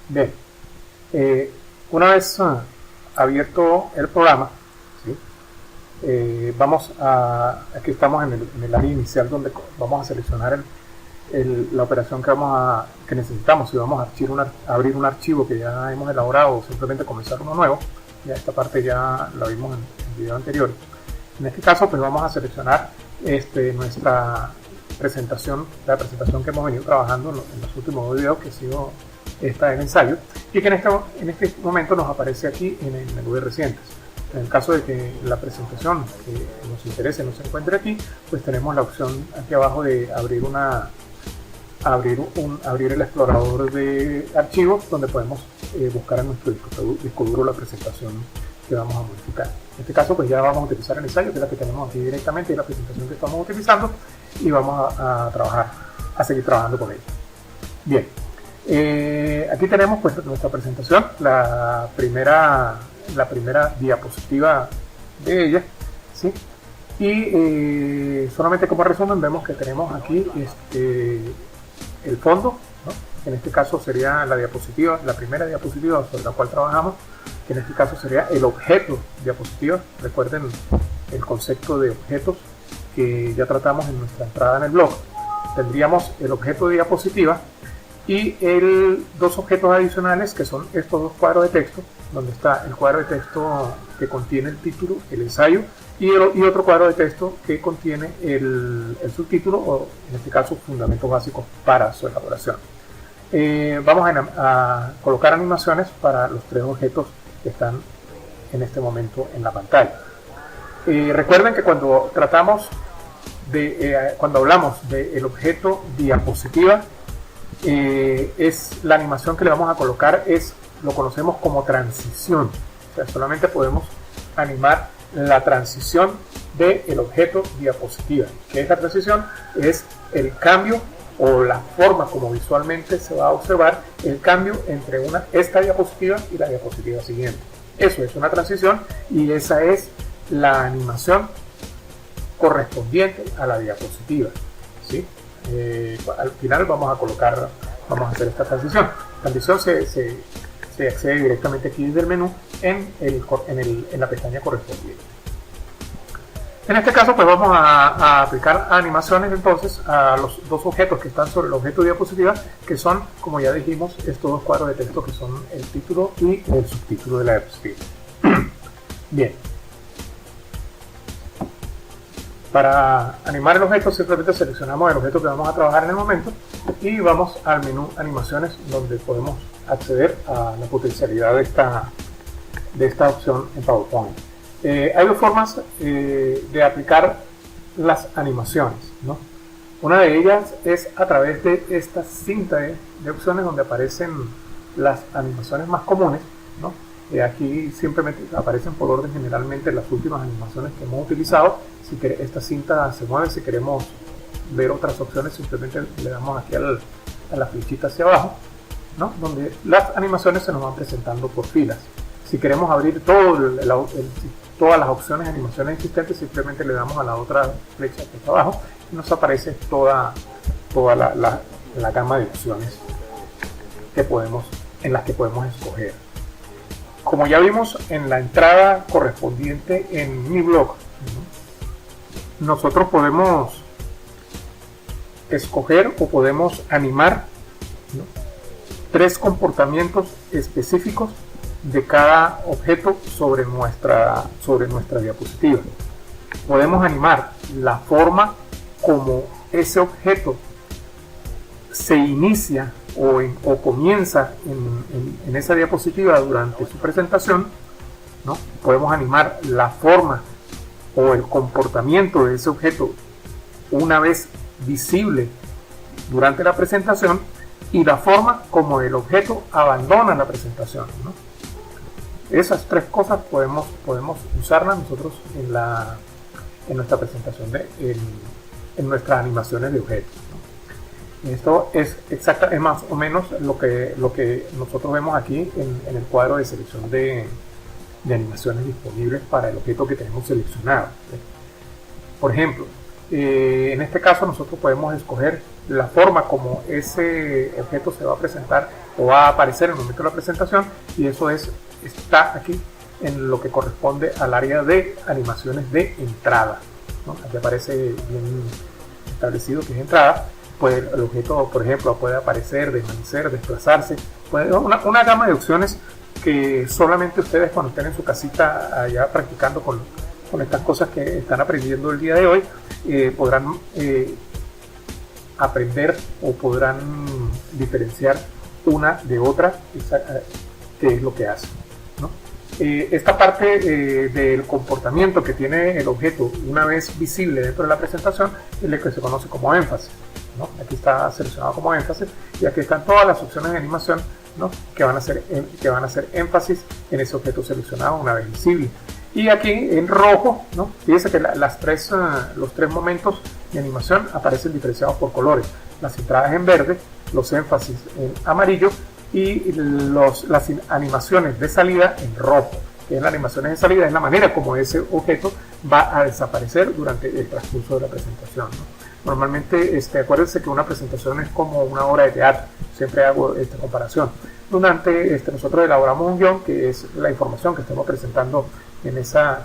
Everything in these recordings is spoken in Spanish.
Bien, una vez abierto el programa, ¿sí? Aquí estamos en el área inicial donde vamos a seleccionar la operación que necesitamos. Si vamos a abrir un archivo que ya hemos elaborado o simplemente comenzar uno nuevo, ya esta parte ya la vimos en el video anterior. En este caso, pues vamos a seleccionar nuestra presentación, la presentación que hemos venido trabajando en los últimos dos videos, que ha sido esta del ensayo, y que en este momento nos aparece aquí en el menú de recientes. En el caso de que la presentación que nos interese no se encuentre aquí, pues tenemos la opción aquí abajo de abrir el explorador de archivos, donde podemos buscar en nuestro disco duro la presentación que vamos a modificar. En este caso, pues ya vamos a utilizar el ensayo, que es la que tenemos aquí directamente, y la presentación que estamos utilizando, y vamos a seguir trabajando con ella. Bien, aquí tenemos pues nuestra presentación, la primera diapositiva de ella, ¿sí? Y solamente como resumen vemos que tenemos aquí el fondo, ¿no? En este caso sería la primera diapositiva sobre la cual trabajamos, que en este caso sería el objeto diapositiva. Recuerden el concepto de objetos que ya tratamos en nuestra entrada en el blog. Tendríamos el objeto de diapositiva y dos objetos adicionales, que son estos dos cuadros de texto, donde está el cuadro de texto que contiene el título, el ensayo, y otro cuadro de texto que contiene el subtítulo, o en este caso fundamentos básicos para su elaboración. Vamos a colocar animaciones para los tres objetos que están en este momento en la pantalla. Recuerden que cuando hablamos del objeto diapositiva, es la animación que le vamos a colocar, lo conocemos como transición. O sea, solamente podemos animar la transición del objeto diapositiva. ¿Qué es la transición? Es el cambio o la forma como visualmente se va a observar el cambio entre esta diapositiva y la diapositiva siguiente. Eso es una transición, y esa es la animación correspondiente a la diapositiva, ¿sí? Al final vamos a hacer esta transición. La transición se accede directamente aquí desde el menú en la pestaña correspondiente. En este caso, pues vamos a aplicar animaciones entonces a los dos objetos que están sobre el objeto diapositiva, que son, como ya dijimos, estos dos cuadros de texto que son el título y el subtítulo de la diapositiva. Bien. Para animar el objeto, simplemente seleccionamos el objeto que vamos a trabajar en el momento y vamos al menú animaciones, donde podemos acceder a la potencialidad de esta opción en PowerPoint. Hay dos formas de aplicar las animaciones, ¿no? Una de ellas es a través de esta cinta de opciones, donde aparecen las animaciones más comunes, ¿no? Aquí simplemente aparecen por orden generalmente las últimas animaciones que hemos utilizado. Si esta cinta se mueve, si queremos ver otras opciones, simplemente le damos aquí a la flechita hacia abajo, ¿no? Donde las animaciones se nos van presentando por filas. Si queremos abrir todas las opciones de animaciones existentes, simplemente le damos a la otra flecha que está abajo y nos aparece toda la gama de opciones en las que podemos escoger. Como ya vimos en la entrada correspondiente en mi blog, nosotros podemos escoger o podemos animar, ¿no?, tres comportamientos específicos de cada objeto sobre nuestra diapositiva. Podemos animar la forma como ese objeto se inicia o comienza en esa diapositiva durante su presentación, ¿no? Podemos animar la forma o el comportamiento de ese objeto una vez visible durante la presentación, y la forma como el objeto abandona la presentación, ¿no? Esas tres cosas podemos usarlas nosotros en nuestra presentación, en nuestras animaciones de objetos, ¿no? Esto es más o menos lo que nosotros vemos aquí en el cuadro de selección de animaciones disponibles para el objeto que tenemos seleccionado, ¿sí? Por ejemplo, En este caso nosotros podemos escoger la forma como ese objeto se va a presentar o va a aparecer en el momento de la presentación, y eso está aquí en lo que corresponde al área de animaciones de entrada, ¿no? Aquí aparece bien establecido que es entrada. Pues el objeto, por ejemplo, puede aparecer, desvanecer, desplazarse, una gama de opciones que solamente ustedes, cuando estén en su casita allá practicando con estas cosas que están aprendiendo el día de hoy, podrán aprender o podrán diferenciar una de otra, qué es lo que hace, ¿no? Esta parte del comportamiento que tiene el objeto una vez visible dentro de la presentación es lo que se conoce como énfasis, ¿no? Aquí está seleccionado como énfasis, y aquí están todas las opciones de animación, ¿no? que van a hacer énfasis en ese objeto seleccionado una vez visible. Y aquí en rojo, ¿no? Fíjense que los tres momentos de animación aparecen diferenciados por colores: las entradas en verde, los énfasis en amarillo y las animaciones de salida en rojo. Que las animaciones de salida es la manera como ese objeto va a desaparecer durante el transcurso de la presentación, ¿no? Normalmente, acuérdense que una presentación es como una obra de teatro, siempre hago esta comparación. Durante nosotros elaboramos un guión, que es la información que estamos presentando que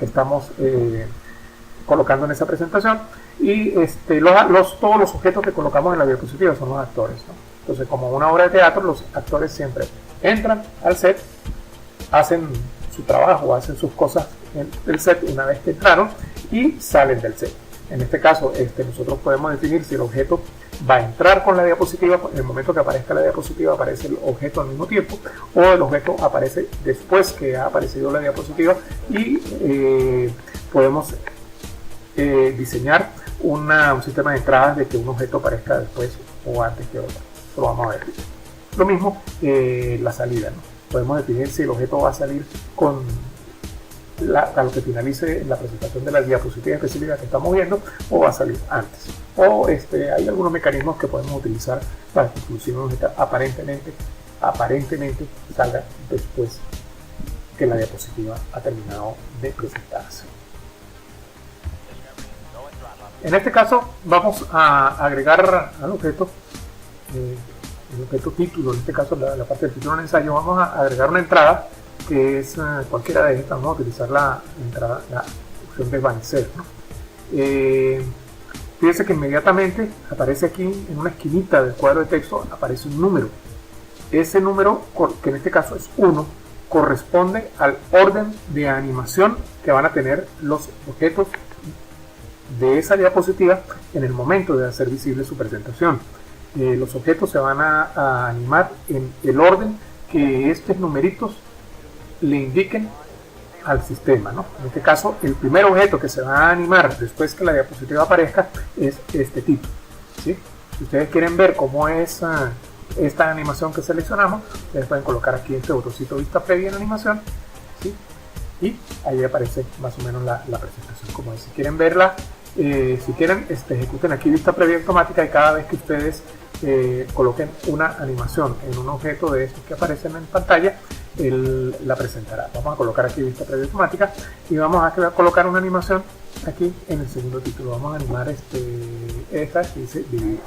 estamos colocando en esa presentación, y todos los objetos que colocamos en la diapositiva son los actores, ¿no? Entonces, como una obra de teatro, los actores siempre entran al set, hacen su trabajo, hacen sus cosas en el set una vez que entraron, y salen del set. En este caso, nosotros podemos definir si el objeto va a entrar con la diapositiva. En el momento que aparezca la diapositiva, aparece el objeto al mismo tiempo, o el objeto aparece después que ha aparecido la diapositiva, y podemos diseñar un sistema de entradas de que un objeto aparezca después o antes que otro. Eso lo vamos a ver. Lo mismo la salida, ¿no? Podemos definir si el objeto va a salir a lo que finalice la presentación de la diapositiva específica que estamos viendo, o va a salir antes. O hay algunos mecanismos que podemos utilizar para que inclusive un objeto aparentemente salga después que la diapositiva ha terminado de presentarse. En este caso vamos a agregar al objeto, el objeto título, en este caso la parte del título del ensayo, vamos a agregar una entrada que es cualquiera de estas. Vamos a utilizar la opción desvanecer, ¿no? Fíjense que inmediatamente aparece aquí en una esquinita del cuadro de texto, aparece un número. Ese número, que en este caso es 1, corresponde al orden de animación que van a tener los objetos de esa diapositiva en el momento de hacer visible su presentación. Los objetos se van a animar en el orden que estos numeritos le indiquen al sistema, ¿no? En este caso, el primer objeto que se va a animar después que la diapositiva aparezca es este título, ¿sí? Si ustedes quieren ver cómo es esta animación que seleccionamos, ustedes pueden colocar aquí este botoncito vista previa en animación, ¿sí? Y ahí aparece más o menos la presentación como es. Si quieren verla, si quieren, ejecuten aquí vista previa automática, y cada vez que ustedes coloquen una animación en un objeto de estos que aparecen en pantalla, él la presentará. Vamos a colocar aquí vista previa automática, y vamos a colocar una animación aquí en el segundo título. Vamos a animar esta que dice dividir.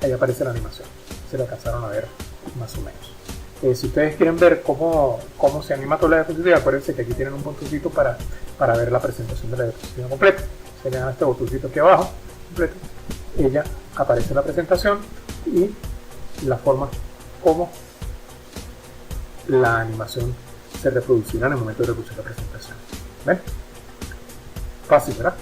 Ahí aparece la animación, se la alcanzaron a ver más o menos. Si ustedes quieren ver cómo se anima toda la diapositiva, acuérdense que aquí tienen un botoncito para ver la presentación de la diapositiva completa. Se le dan este botoncito aquí abajo, completo, ella aparece la presentación y la forma como la animación se reproducirá en el momento de reproducir la presentación. ¿Ven? Fácil, ¿verdad?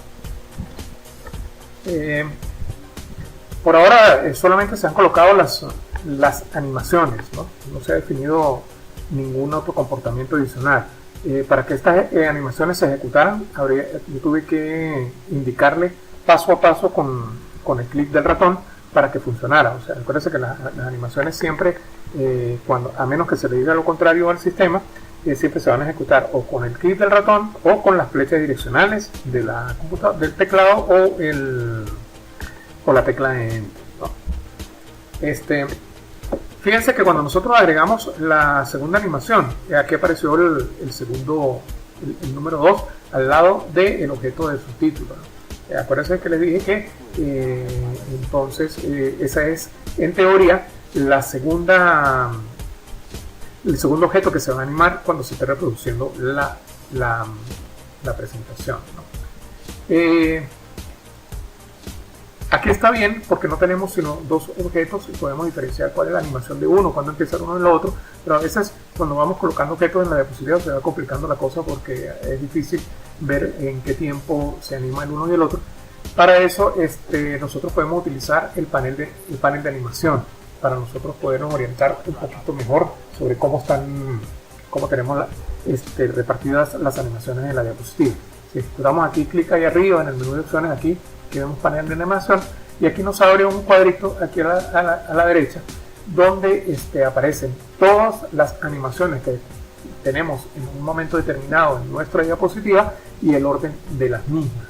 Por ahora solamente se han colocado las animaciones, ¿no? No se ha definido ningún otro comportamiento adicional. Para que estas animaciones se ejecutaran, yo tuve que indicarle paso a paso con el clic del ratón para que funcionara. O sea, acuérdense que las animaciones siempre, a menos que se le diga lo contrario al sistema, siempre se van a ejecutar o con el clic del ratón o con las flechas direccionales de del teclado o la tecla de Enter, ¿no? Fíjense que cuando nosotros agregamos la segunda animación, aquí apareció el número 2 al lado del objeto de subtítulo, ¿no? Acuérdense que les dije que entonces esa es en teoría el segundo objeto que se va a animar cuando se esté reproduciendo la presentación, ¿no? Aquí está bien porque no tenemos sino dos objetos y podemos diferenciar cuál es la animación de uno, cuándo empieza uno y el otro, pero a veces cuando vamos colocando objetos en la diapositiva se va complicando la cosa porque es difícil ver en qué tiempo se anima el uno y el otro. Para eso nosotros podemos utilizar el panel de animación para nosotros podernos orientar un poquito mejor sobre cómo tenemos repartidas las animaciones en la diapositiva. Si damos aquí clic ahí arriba en el menú de opciones, aquí que vemos panel de animación, y aquí nos abre un cuadrito aquí a la derecha donde aparecen todas las animaciones que tenemos en un momento determinado en nuestra diapositiva y el orden de las mismas.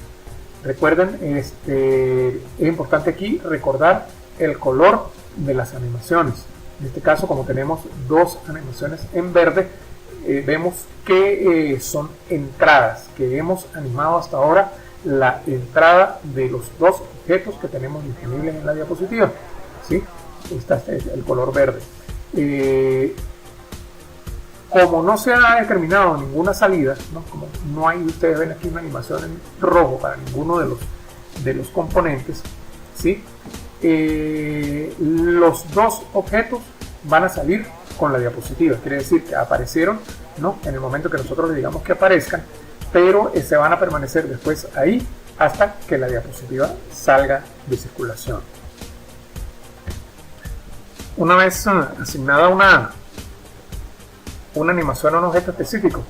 Recuerden, es importante aquí recordar el color de las animaciones. En este caso, como tenemos dos animaciones en verde, vemos que son entradas, que hemos animado hasta ahora la entrada de los dos objetos que tenemos disponibles en la diapositiva, ¿sí? Este es el color verde. Como no se ha determinado ninguna salida, ¿no? Como no hay, ustedes ven aquí una animación en rojo para ninguno de los componentes, ¿sí? Los dos objetos van a salir con la diapositiva, quiere decir que aparecieron, ¿no? En el momento que nosotros le digamos que aparezcan, pero se van a permanecer después ahí hasta que la diapositiva salga de circulación. Una vez asignada una animación a un objeto específico,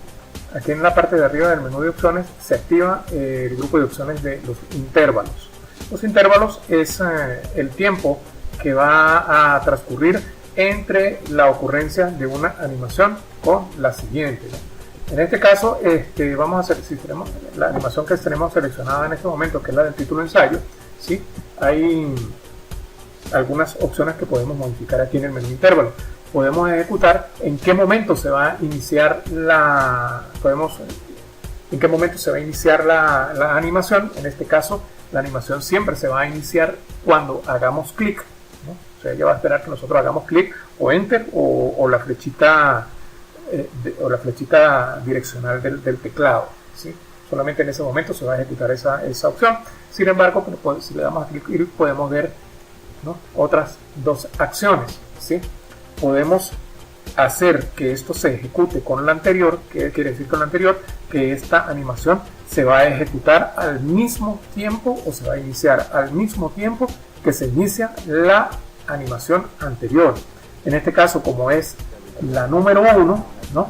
aquí en la parte de arriba del menú de opciones se activa el grupo de opciones de los intervalos. Los intervalos es el tiempo que va a transcurrir entre la ocurrencia de una animación con la siguiente, ¿no? En este caso, vamos a hacer, si tenemos la animación que tenemos seleccionada en este momento, que es la del título ensayo, ¿sí? Hay algunas opciones que podemos modificar aquí en el menú intervalo. Podemos ejecutar en qué momento se va a iniciar la animación. En este caso, la animación siempre se va a iniciar cuando hagamos clic, ¿no? O sea, ella va a esperar que nosotros hagamos clic o enter o la flechita direccional del teclado, ¿sí? Solamente en ese momento se va a ejecutar esa opción. Sin embargo, si le damos a clic podemos ver, ¿no? Otras dos acciones, ¿sí? Podemos hacer que esto se ejecute con la anterior. ¿Qué quiere decir con la anterior? Que esta animación se va a ejecutar al mismo tiempo o se va a iniciar al mismo tiempo que se inicia la animación anterior. En este caso, como es la número 1, ¿no?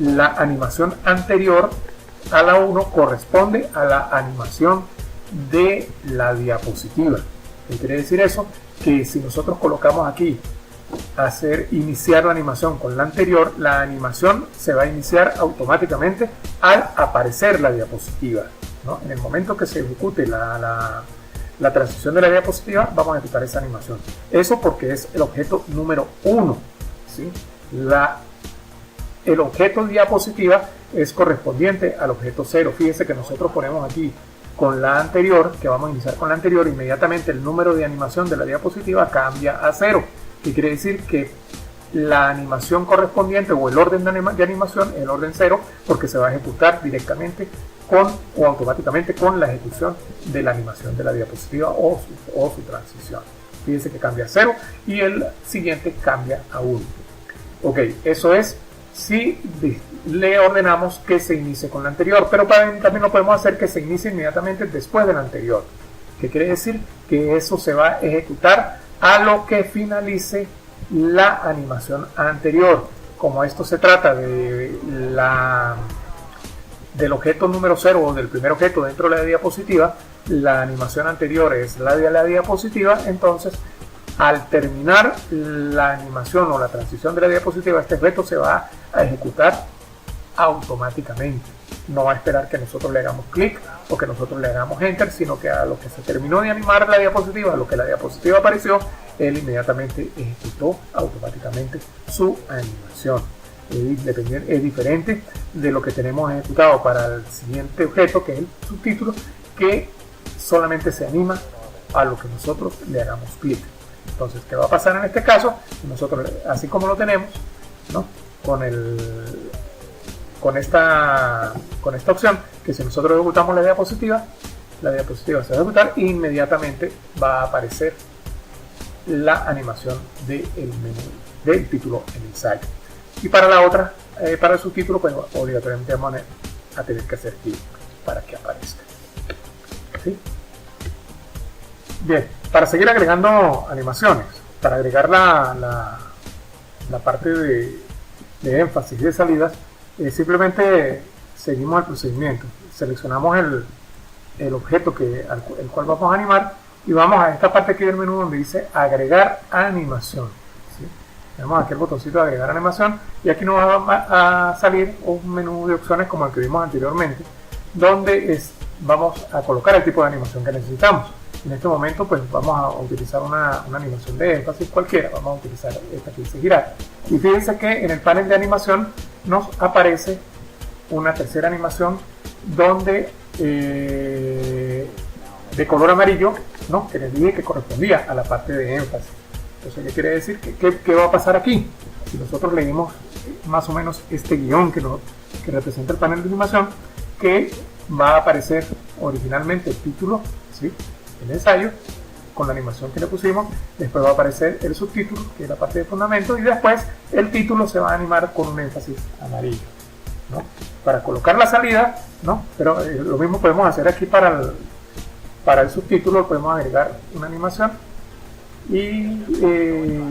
La animación anterior a la 1 corresponde a la animación de la diapositiva. ¿Qué quiere decir eso? Que si nosotros colocamos aquí iniciar la animación con la anterior, la animación se va a iniciar automáticamente al aparecer la diapositiva, ¿no? En el momento que se ejecute la transición de la diapositiva, vamos a ejecutar esa animación. Eso porque es el objeto número 1, ¿sí? El objeto diapositiva es correspondiente al objeto 0. Fíjense que nosotros ponemos aquí con la anterior, que vamos a iniciar con la anterior, inmediatamente el número de animación de la diapositiva cambia a 0. Que quiere decir que la animación correspondiente o el orden de animación es el orden 0, porque se va a ejecutar directamente o automáticamente con la ejecución de la animación de la diapositiva o su transición. Fíjense que cambia a 0 y el siguiente cambia a 1. Ok, eso es si le ordenamos que se inicie con la anterior, pero también lo podemos hacer que se inicie inmediatamente después de la anterior. ¿Qué quiere decir? Que eso se va a ejecutar a lo que finalice la animación anterior. Como esto se trata del objeto número 0 o del primer objeto dentro de la diapositiva, la animación anterior es la de la diapositiva, entonces al terminar la animación o la transición de la diapositiva, este objeto se va a ejecutar automáticamente. No va a esperar que nosotros le hagamos clic o que nosotros le hagamos enter, sino que a lo que se terminó de animar la diapositiva, a lo que la diapositiva apareció, él inmediatamente ejecutó automáticamente su animación. Es diferente de lo que tenemos ejecutado para el siguiente objeto, que es el subtítulo, que solamente se anima a lo que nosotros le hagamos clic. Entonces, ¿qué va a pasar en este caso? Nosotros, así como lo tenemos, ¿no? con esta opción, que si nosotros ejecutamos la diapositiva se va a ejecutar e inmediatamente va a aparecer la animación del menú del título en ensayo. Y para la otra, para el subtítulo, pues obligatoriamente vamos a tener que hacer clic para que aparezca. ¿Sí? Bien, para seguir agregando animaciones, para agregar la parte de énfasis y de salidas, simplemente seguimos el procedimiento. Seleccionamos el objeto el cual vamos a animar y vamos a esta parte aquí del menú donde dice agregar animación. ¿Sí? Tenemos aquí el botoncito de agregar animación y aquí nos va a salir un menú de opciones como el que vimos anteriormente, donde vamos a colocar el tipo de animación que necesitamos. En este momento pues vamos a utilizar una animación de énfasis cualquiera, vamos a utilizar esta que dice girar. Y fíjense que en el panel de animación nos aparece una tercera animación donde de color amarillo, ¿no? Que les dije que correspondía a la parte de énfasis. Entonces, ¿qué quiere decir? ¿Qué va a pasar aquí? Si nosotros leímos más o menos este guión que representa el panel de animación, que va a aparecer originalmente el título, ¿sí? El ensayo, con la animación que le pusimos, después va a aparecer el subtítulo, que es la parte de fundamento, y después el título se va a animar con un énfasis amarillo, ¿no? Para colocar la salida, ¿no? Pero lo mismo podemos hacer aquí para el subtítulo, podemos agregar una animación y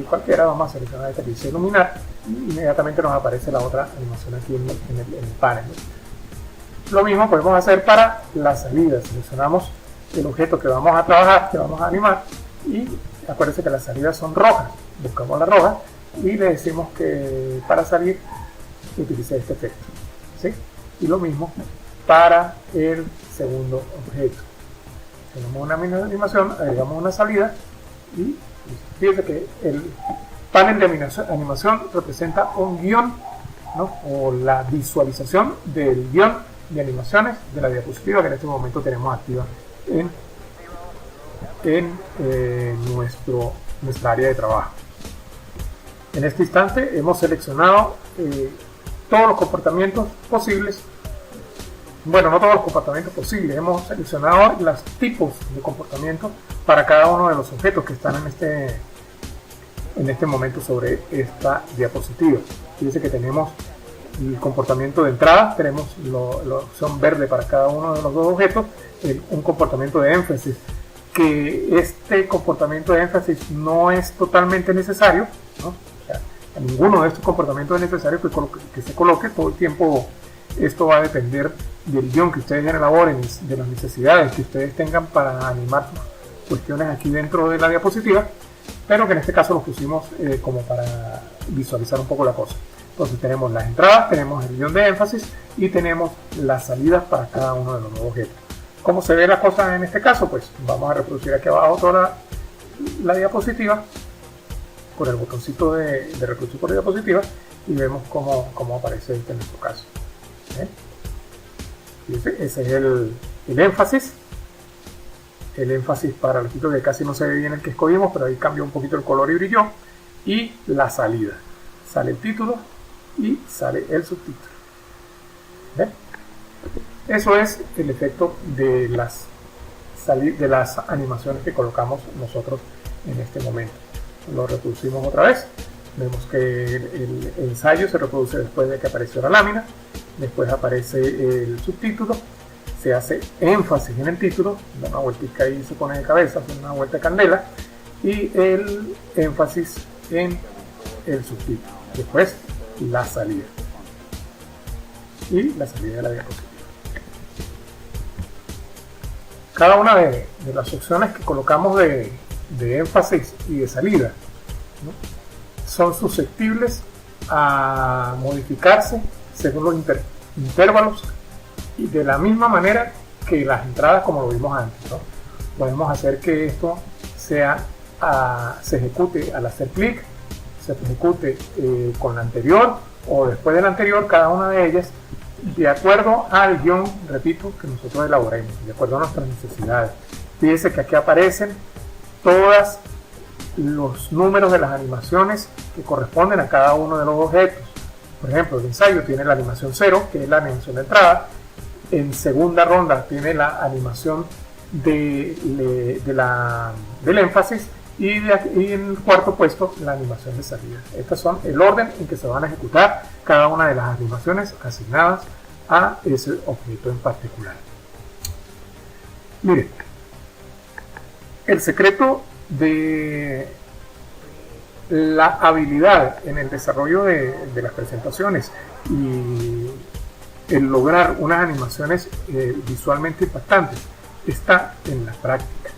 cualquiera, vamos a seleccionar esta que dice iluminar, y inmediatamente nos aparece la otra animación aquí en el panel. Lo mismo podemos hacer para la salida, seleccionamos el objeto que vamos a trabajar, que vamos a animar, y acuérdense que las salidas son rojas, buscamos la roja y le decimos que para salir utilice este efecto, ¿sí? Y lo mismo para el segundo objeto, tenemos una animación, agregamos una salida y fíjense que el panel de animación representa un guión, ¿no? O la visualización del guión de animaciones de la diapositiva que en este momento tenemos activa en nuestra área de trabajo. En este instante hemos seleccionado todos los comportamientos posibles. Bueno, no todos los comportamientos posibles, hemos seleccionado los tipos de comportamientos para cada uno de los objetos que están en este momento sobre esta diapositiva. Fíjense que tenemos el comportamiento de entrada, tenemos la opción verde para cada uno de los dos objetos, un comportamiento de énfasis, que este comportamiento de énfasis no es totalmente necesario, ¿no? O sea, ninguno de estos comportamientos es necesario que se coloque todo el tiempo. Esto va a depender del guión que ustedes elaboren, de las necesidades que ustedes tengan para animar sus cuestiones aquí dentro de la diapositiva, pero que en este caso lo pusimos como para visualizar un poco la cosa. Entonces tenemos las entradas, tenemos el guión de énfasis y tenemos las salidas para cada uno de los dos objetos. ¿Cómo se ve la cosa en este caso? Pues vamos a reproducir aquí abajo toda la diapositiva con el botoncito de reproducir por diapositiva y vemos cómo aparece en nuestro caso. Ese es el énfasis. El énfasis para el título, que casi no se ve bien el que escogimos, pero ahí cambió un poquito el color y brilló. Y la salida. Sale el título y sale el subtítulo. ¿Ven? Eso es el efecto de las animaciones que colocamos nosotros en este momento. Lo reproducimos otra vez. Vemos que el ensayo se reproduce después de que apareció la lámina. Después aparece el subtítulo. Se hace énfasis en el título. Da una vueltica y se pone de cabeza, hace una vuelta de candela. Y el énfasis en el subtítulo. Después la salida. Y la salida de la diapositiva. Cada una de las opciones que colocamos de énfasis y de salida, ¿no? Son susceptibles a modificarse según los intervalos y de la misma manera que las entradas, como lo vimos antes, ¿no? Podemos hacer que esto se ejecute al hacer clic, se ejecute con la anterior o después de la anterior, cada una de ellas de acuerdo al guión, repito, que nosotros elaboremos, de acuerdo a nuestras necesidades. Fíjense que aquí aparecen todos los números de las animaciones que corresponden a cada uno de los objetos. Por ejemplo, el ensayo tiene la animación 0, que es la animación de entrada. En segunda ronda tiene la animación del énfasis, y en el cuarto puesto la animación de salida. Estos son el orden en que se van a ejecutar cada una de las animaciones asignadas a ese objeto en particular. Miren, el secreto de la habilidad en el desarrollo de las presentaciones y el lograr unas animaciones visualmente impactantes está en la práctica.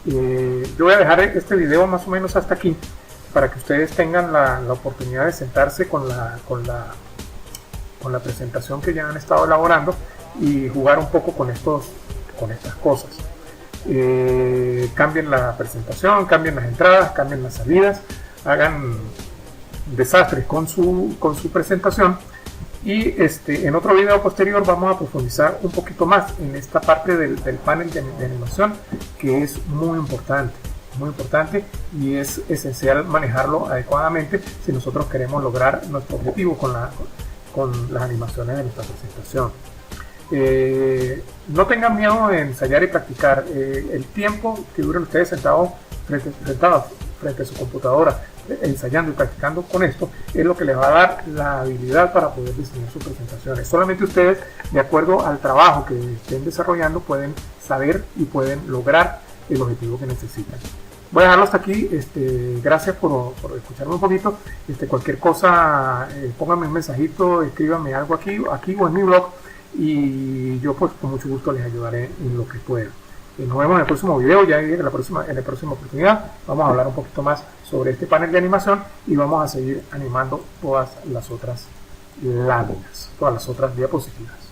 Yo voy a dejar este video más o menos hasta aquí para que ustedes tengan la oportunidad de sentarse con la presentación que ya han estado elaborando y jugar un poco con estas cosas. Cambien la presentación, cambien las entradas, cambien las salidas, hagan desastres con su presentación. Y en otro video posterior vamos a profundizar un poquito más en esta parte del panel de animación, que es muy importante y es esencial manejarlo adecuadamente si nosotros queremos lograr nuestro objetivo con las animaciones de nuestra presentación. No tengan miedo de ensayar y practicar. El tiempo que duren ustedes sentados frente a su computadora ensayando y practicando con esto es lo que les va a dar la habilidad para poder diseñar sus presentaciones. Solamente ustedes, de acuerdo al trabajo que estén desarrollando, pueden saber y pueden lograr el objetivo que necesitan. Voy a dejarlo hasta aquí. Gracias por escucharme un poquito. Cualquier cosa, pónganme un mensajito, escríbanme algo aquí o en mi blog, y yo pues con mucho gusto les ayudaré en lo que pueda. Nos vemos en el próximo video. Ya en la próxima oportunidad vamos a hablar un poquito más sobre este panel de animación y vamos a seguir animando todas las otras láminas, todas las otras diapositivas.